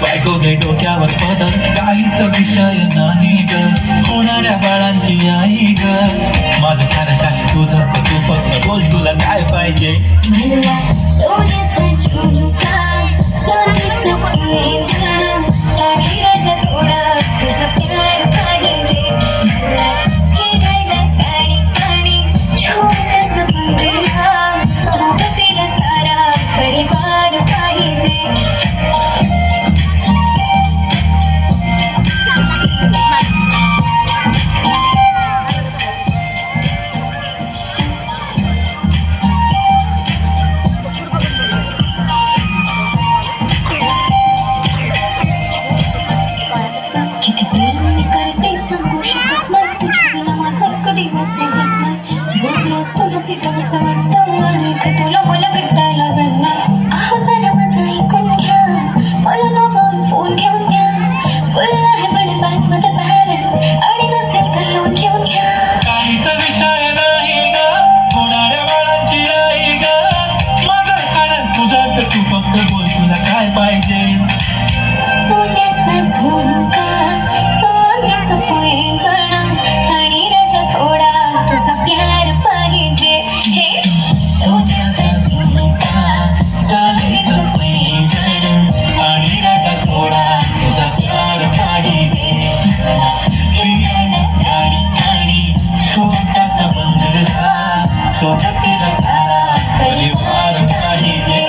बायको घे डोक्यावर पदर, काहीच विषय नाही ग, होणाऱ्या बाळांची आई ग. माझं सारं काय तुझं, तू फक्त बोल तुला काय पाहिजे. मला सोन्याचा झुमका, चांदीचं पैंजण, राजा थोडा तुझा प्यार पाहिजे. मला फिरायला गाडी आणि छोटंसं बंगला, सोबतीला सारा परिवार पाहिजे. किती प्रेम मी करते सांगू शकत नाही, तुझ्या बिना माझा कधी दिवस निघत नाही. रोज रोज तुला भेटावं असं वाटतं आणि ते तुला मला भेटायला वेळ नाही. आहो जरा माझं ऐकून घ्या, मला नवा फोन घेऊन द्या. फुल आहे पण बँकमध्ये बॅलन्स, आणि नसेल तर लोन घेऊन घ्या. काहीच विषय नाही ग, होणाऱ्या बाळांची आई ग. माझं सारं तुझं, तू फक्त बोल तुला काय पाहिजे. सोन्याचा झुमका, चांदीचं पैंजण, आणि राजा थोडा तुझा प्यार पाहिजे. हे सोन्याचा झुमका, चांदीचं पैंजण, आणि राजा थोडा तुझा प्यार पाहिजे. फिरायला गाडी आणि छोटासा बंगला, सोबतीला सारा परिवार पाहिजे.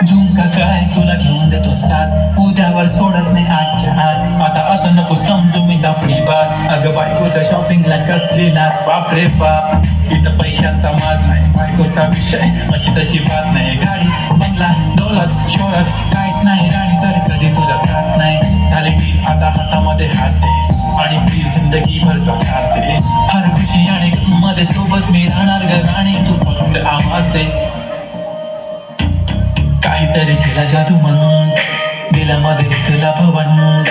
झुमका काय तुला घेऊन देतो साथ, उद्यावर सोडत नाही आजच्या आज. आता असं नको समजू मी लफडी बात, अगं बायकोच्या शॉपिंगला कसली नाच. बाप रे बाप, इथं पैशांचा माज नाही, बायकोचा विषय अशी तशी बात नाही. गाडी बंगला दौलत शोहरत काहीच नाही, राणी सर कधी तुझा साथ नाही. झाले की आता हातामध्ये हात दे, आणि प्लीज जिंदगीभरचा साथ दे. हर खुशी आणि मध्ये सोबत मी राहणार ग राणी, तू फक्त आवाज दे. काहीतरी केला जादू मन, दिलामध्ये तुला भवन,